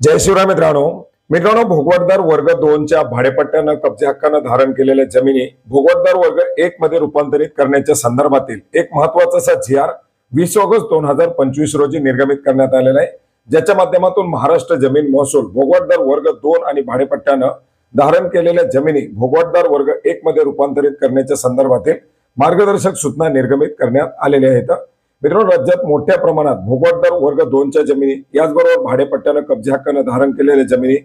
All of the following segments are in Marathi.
जय शिवराय मित्रांनो भोगवटदार वर्ग 2 च्या भाडेपट्ट्यानं कब्जे हक्कानं धारण केलेल्या जमिनी भोगवटदार वर्ग 1 मध्ये रूपांतरित करण्याच्या संदर्भातील एक महत्त्वाचा असा जी.आर. 20 ऑगस्ट 2025 रोजी निर्गमित करण्यात आलेला आहे, ज्याच्या माध्यमातून महाराष्ट्र जमीन महसूल भोगवटदार वर्ग 2 आणि भाडेपट्ट्यानं धारण केलेल्या जमिनी भोगवटदार वर्ग 1 मध्ये रूपांतरित करण्याच्या संदर्भातील मार्गदर्शक सूचना निर्गमित करण्यात आलेल्या आहेत। मित्रांनो, राज्यात मोठ्या प्रमाणात भोगवटदार वर्ग 2 च्या जमिनी याचबरोबर भाडेपट्ट्यानं कब्जे हक्कानं धारण केलेल्या जमिनी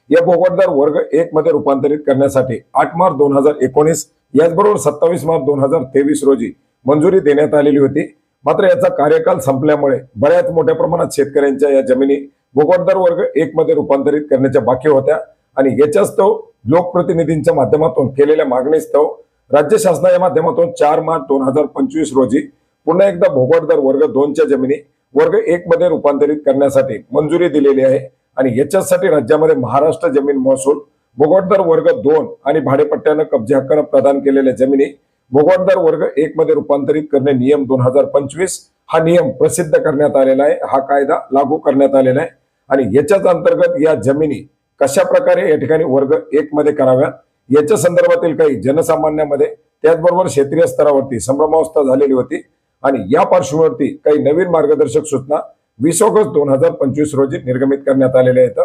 या भोगवटदार वर्ग 1 मध्ये रूपांतरित करण्यासाठी 8 मार्च 2019 याचबरोबर 27 मार्च 2023 रोजी मंजुरी देण्यात आलेली होती। मात्र याचा कार्यकाल संपल्यामुळे बऱ्याच मोठ्या प्रमाणात शेतकऱ्यांच्या या जमिनी भोगवटदार वर्ग 1 मध्ये रूपांतरित करण्याच्या बाकी होत्या आणि याच्यास्तव लोकप्रतिनिधींच्या माध्यमातून केलेल्या मागणीस्तव राज्य शासनाच्या माध्यमातून 4 मार्च 2025 रोजी पुन्हा एकदा भोगवटदार वर्ग 2 च्या जमिनी वर्ग 1 मध्ये रूपांतरित करण्यासाठी मंजुरी दिलेली आहे आणि याच्यासाठी राज्यामध्ये महाराष्ट्र जमीन महसूल भोगवटदार वर्ग 2 आणि भाडेपट्ट्यानं कब्जे हक्कानं प्रदान केलेल्या जमिनी भोगवटदार वर्ग 1 मध्ये रूपांतरित करणे नियम 2025 हा नियम प्रसिद्ध करण्यात आलेला आहे, हा कायदा लागू करण्यात आलेला आहे आणि याच्याच अंतर्गत या जमिनी कशा प्रकारे या ठिकाणी वर्ग 1 मध्ये कराव्यात याच्या संदर्भातील काही जनसामान्यामध्ये त्याचबरोबर क्षेत्रीय स्तरावरती संभ्रमावस्था झालेली होती आणि या पार्श्वभूमीवरती काही नवीन मार्गदर्शक सूचना 20 ऑगस्ट 2025 रोजी निर्गमित करण्यात आलेल्या आहेत।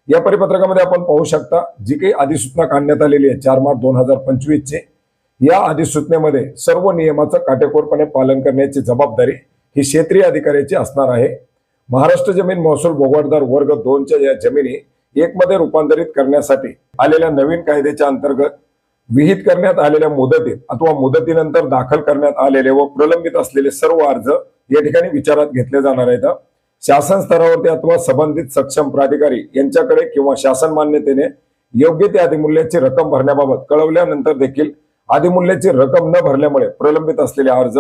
या परिपत्रकामध्ये आपण पाहू शकता जी काही अधिसूचना काढण्यात आलेली आहे 4 मार्च 2025 ची, या अधिसूचनेमध्ये सर्व नियमाचं काटेकोरपणे पालन करण्याची जबाबदारी ही क्षेत्रीय अधिकाऱ्याची असणार आहे। महाराष्ट्र जमीन महसूल भोगवटदार वर्ग 2 च्या या जमिनी 1 मध्ये रूपांतरित करण्यासाठी आलेल्या नवीन कायद्याच्या अंतर्गत विहित करण्यात आलेल्या मुदतीत अथवा मुदतीनंतर दाखल करण्यात आलेले व प्रलंबित असलेले सर्व अर्ज या ठिकाणी विचारात घेतले जाणार आहेत। शासन स्तरावरती अथवा संबंधित सक्षम प्राधिकारी यांच्याकडे किंवा शासन मान्यतेने योग्य ते अधिमूल्याची रक्कम भरण्याबाबत कळवल्यानंतर देखील अधिमूल्याची रक्कम न भरल्यामुळे प्रलंबित असलेले अर्ज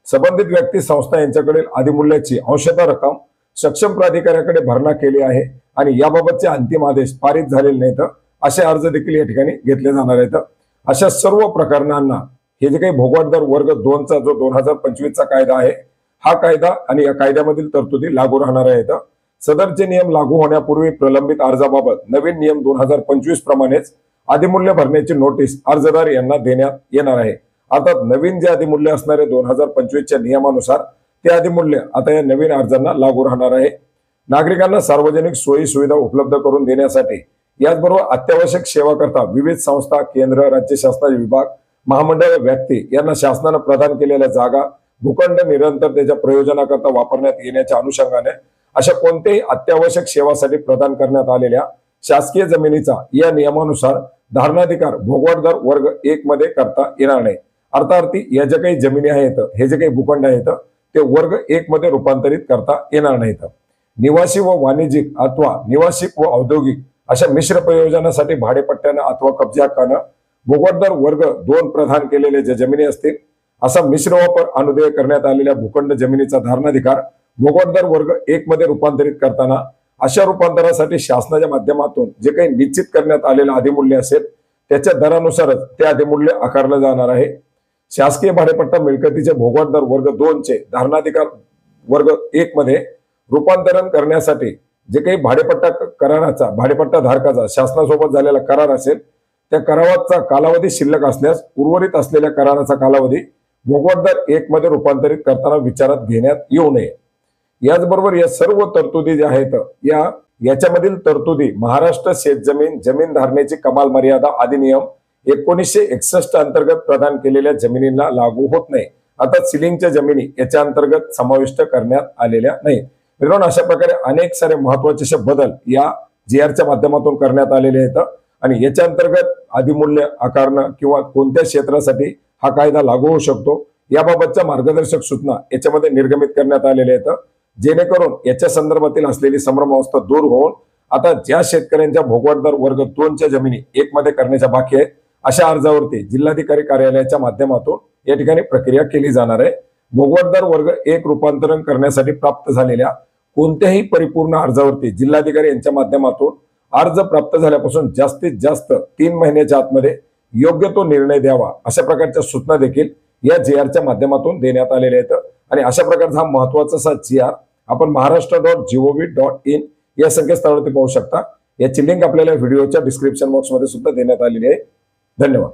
संबंधित व्यक्ती संस्था यांच्याकडील अधिमूल्याची अंशतः रक्कम सक्षम प्राधिकाऱ्याकडे भरणा केली आहे आणि याबाबतचे अंतिम आदेश पारित झालेले नाहीत असे अर्ज देखील या ठिकाणी घेतले जाणार आहेत। अशा सर्व प्रकरणांना हे जे काही भोगवटदार वर्ग 2 चा जो 2025 चा कायदा आहे हा कायदा आणि या कायद्यामधील तरतुदी लागू राहणार आहेत। सदरचे नियम लागू होण्यापूर्वी प्रलंबित अर्जाबाबत नवीन नियम 2025 प्रमाणेच अधिमूल्य भरण्याची नोटीस अर्जदार यांना देण्यात येणार आहे। अर्थात नवीन जे अधिमूल्य असणारे 2025 च्या नियमानुसार ते अधिमूल्य आता या नवीन अर्जांना लागू राहणार आहे। नागरिकांना सार्वजनिक सोयी सुविधा उपलब्ध करून देण्यासाठी याचबरोबर अत्यावश्यक सेवा करता विविध संस्था केंद्र राज्य शासनाचे विभाग महामंडळ व्यक्ती यांना शासनाने प्रदान केलेल्या जागा भूखंड निरंतर त्याच्या प्रयोजनाकरता वापरण्यात येण्याच्या अनुषंगाने अशा कोणत्याही अत्यावश्यक सेवासाठी प्रदान करण्यात आलेल्या शासकीय जमिनीचा या नियमानुसार धारणाधिकार भोगवटदार वर्ग 1 मध्ये करता येणार नाही। अर्थार्थी या ज्या काही जमिनी आहेत हे जे काही भूखंड आहेत ते वर्ग 1 मध्ये रूपांतरित करता येणार नाहीत। निवासी व वाणिज्यिक अथवा निवासिक व औद्योगिक अशा मिश्र प्रयोजनासाठी भाडेपट्ट्यानं अथवा कब्जे हक्कानं भोगवटदार वर्ग 2 प्रदान केलेले जे जमिनी असतील असा मिश्र वापर अनुदेय करण्यात आलेल्या भूखंड जमिनीचा धारणाधिकार भोगवटदार वर्ग 1 मध्ये रूपांतरित करताना अशा रूपांतरासाठी शासनाच्या माध्यमातून जे काही निश्चित करण्यात आलेलं अधिमूल्य असेल त्याच्या दरानुसारच ते अधिमूल्य आकारलं जाणार आहे। शासकीय भाडेपट्टा मिळकतीचे भोगवटदार वर्ग 2 चे धारणाधिकार वर्ग 1 मध्ये रूपांतरण करण्यासाठी जे काही भाडेपट्टा कराराचा भाडेपट्टा धारकाचा शासनासोबत झालेला करार असेल त्या कराराचा कालावधी शिल्लक असल्यास उर्वरित असलेल्या कराराचा कालावधी भोगवटदार 1 मध्ये रूपांतरित करताना विचारात घेण्यात येऊ नये। याचबरोबर या सर्व तरतुदी ज्या आहेत याच्यामधील तरतुदी महाराष्ट्र शेतजमीन जमीन धारणेची कमाल मर्यादा अधिनियम 1961 अंतर्गत प्रदान केलेल्या जमिनींना लागू होत नाही। आता सिलिंगच्या जमिनी याच्या अंतर्गत समाविष्ट करण्यात आलेल्या नाही। मित्रांनो, अशा प्रकारे अनेक सारे महत्त्वाचे असे बदल या जी.आर.च्या माध्यमातून करण्यात आलेले आहेत आणि याच्या अंतर्गत अधिमूल्य आकारणं किंवा कोणत्या क्षेत्रासाठी हा कायदा लागू होऊ शकतो याबाबतच्या मार्गदर्शक सूचना याच्यामध्ये निर्गमित करण्यात आलेल्या आहेत, जेणेकरून याच्या संदर्भातील असलेली संभ्रमावस्था दूर होऊन आता ज्या शेतकऱ्यांच्या भोगवटदार वर्ग 2 च्या जमिनी 1 मध्ये करण्याच्या बाकी आहेत अशा अर्जावरती जिल्हाधिकारी कार्यालयाच्या माध्यमातून या ठिकाणी प्रक्रिया केली जाणार आहे। भोगवटदार वर्ग 1 रूपांतरण करण्यासाठी प्राप्त झालेल्या कोणत्याही परिपूर्ण अर्जावरती जिल्हाधिकारी यांच्या माध्यमातून अर्ज प्राप्त झाल्यापासून जास्तीत जास्त 3 महिन्याच्या आतमध्ये योग्य तो निर्णय द्यावा अशा प्रकारच्या सूचना देखील या जी.आर.च्या माध्यमातून देण्यात आलेल्या आहेत आणि अशा प्रकारचा हा महत्त्वाचा जी.आर. आपण महाराष्ट्र.gov.in या संकेतस्थळावरती पाहू शकता. याची लिंक आपल्याला व्हिडिओच्या डिस्क्रिप्शन बॉक्समध्ये सुद्धा देण्यात आलेली आहे. धन्यवाद.